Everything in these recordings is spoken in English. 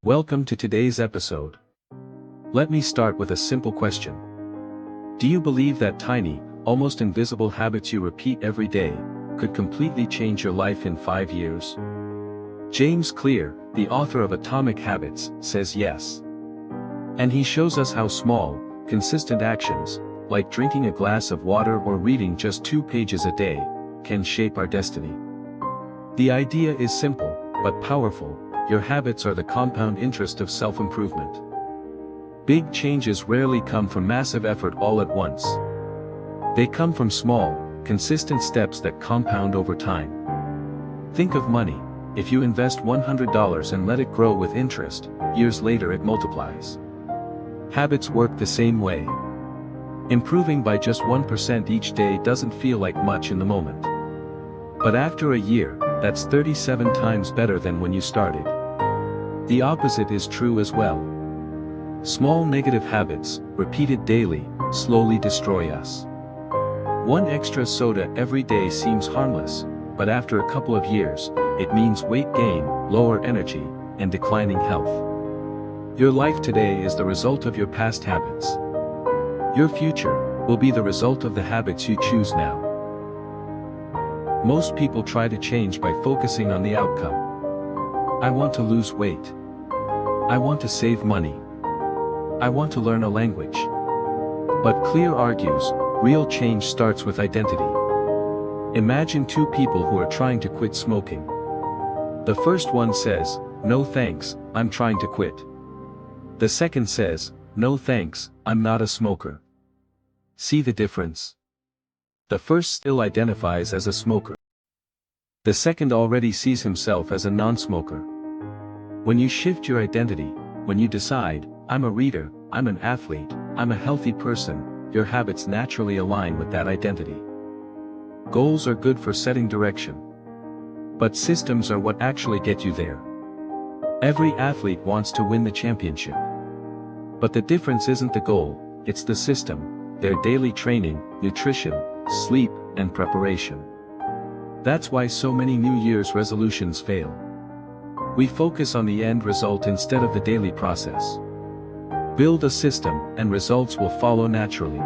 Welcome to today's episode. Let me start with a simple question. Do you believe that tiny, almost invisible habits you repeat every day could completely change your life in 5 years? James Clear, the author of Atomic Habits, says yes. And he shows us how small, consistent actions, like drinking a glass of water or reading just 2 pages a day, can shape our destiny. The idea is simple, but powerful. Your habits are the compound interest of self-improvement. Big changes rarely come from massive effort all at once. They come from small, consistent steps that compound over time. Think of money. If you invest $100 and let it grow with interest, years later it multiplies. Habits work the same way. Improving by just 1% each day doesn't feel like much in the moment. But after a year, that's 37 times better than when you started. The opposite is true as well. Small negative habits, repeated daily, slowly destroy us. One extra soda every day seems harmless, but after a couple of years, it means weight gain, lower energy, and declining health. Your life today is the result of your past habits. Your future will be the result of the habits you choose now. Most people try to change by focusing on the outcome. I want to lose weight. I want to save money. I want to learn a language. But Clear argues, real change starts with identity. Imagine 2 people who are trying to quit smoking. The first one says, "No thanks, I'm trying to quit." The second says, "No thanks, I'm not a smoker." See the difference? The first still identifies as a smoker. The second already sees himself as a non-smoker. When you shift your identity, when you decide, "I'm a reader, I'm an athlete, I'm a healthy person," your habits naturally align with that identity. Goals are good for setting direction. But systems are what actually get you there. Every athlete wants to win the championship. But the difference isn't the goal, it's the system, their daily training, nutrition, sleep, and preparation. That's why so many New Year's resolutions fail. We focus on the end result instead of the daily process. Build a system, and results will follow naturally.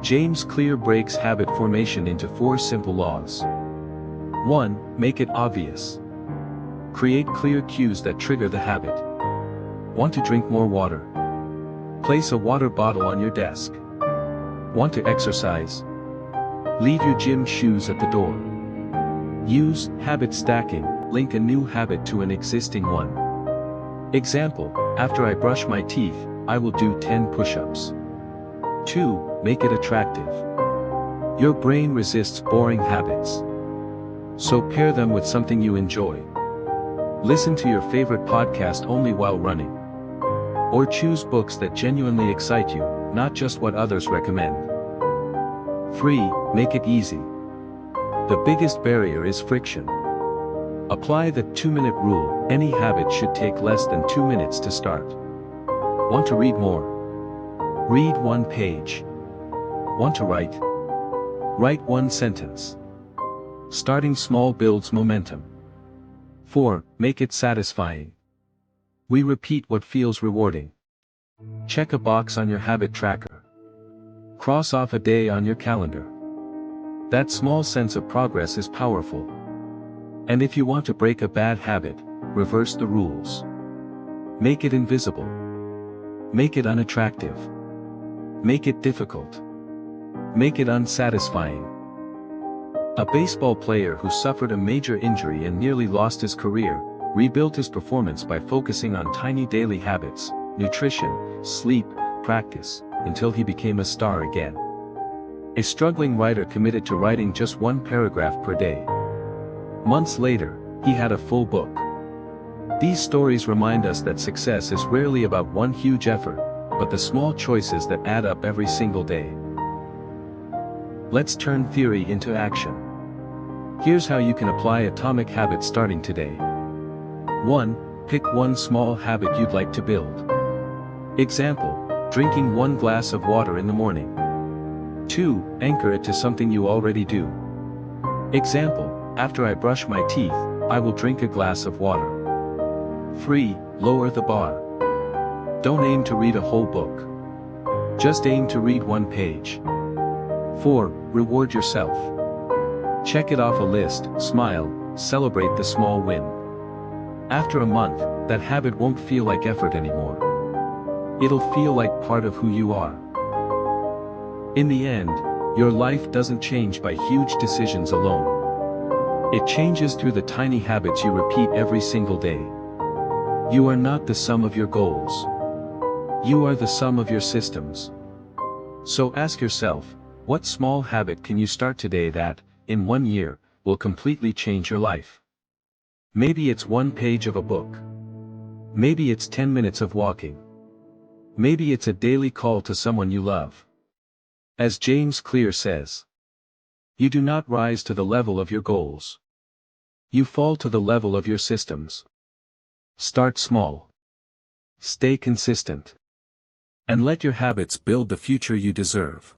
James Clear breaks habit formation into 4 simple laws. 1. Make it obvious. Create clear cues that trigger the habit. Want to drink more water? Place a water bottle on your desk. Want to exercise? Leave your gym shoes at the door. Use habit stacking, link a new habit to an existing one. Example, after I brush my teeth, I will do 10 push-ups. 2. Make it attractive. Your brain resists boring habits. So pair them with something you enjoy. Listen to your favorite podcast only while running. Or choose books that genuinely excite you, not just what others recommend. 3. Make it easy. The biggest barrier is friction. Apply the 2-minute rule. Any habit should take less than 2 minutes to start. Want to read more? Read 1 page. Want to write? Write 1 sentence. Starting small builds momentum. 4. Make it satisfying. We repeat what feels rewarding. Check a box on your habit tracker. Cross off a day on your calendar. That small sense of progress is powerful. And if you want to break a bad habit, reverse the rules. Make it invisible. Make it unattractive. Make it difficult. Make it unsatisfying. A baseball player who suffered a major injury and nearly lost his career, rebuilt his performance by focusing on tiny daily habits, nutrition, sleep, practice, until he became a star again. A struggling writer committed to writing just 1 paragraph per day. Months later, he had a full book. These stories remind us that success is rarely about one huge effort, but the small choices that add up every single day. Let's turn theory into action. Here's how you can apply Atomic Habits starting today. 1. Pick 1 small habit you'd like to build. Example, drinking 1 glass of water in the morning. 2. Anchor it to something you already do. Example, after I brush my teeth, I will drink a glass of water. 3. Lower the bar. Don't aim to read a whole book. Just aim to read one page. 4. Reward yourself. Check it off a list, smile, celebrate the small win. After a month, that habit won't feel like effort anymore. It'll feel like part of who you are. In the end, your life doesn't change by huge decisions alone. It changes through the tiny habits you repeat every single day. You are not the sum of your goals. You are the sum of your systems. So ask yourself, what small habit can you start today that, in 1 year, will completely change your life? Maybe it's one page of a book. Maybe it's 10 minutes of walking. Maybe it's a daily call to someone you love. As James Clear says, you do not rise to the level of your goals. You fall to the level of your systems. Start small. Stay consistent. And let your habits build the future you deserve.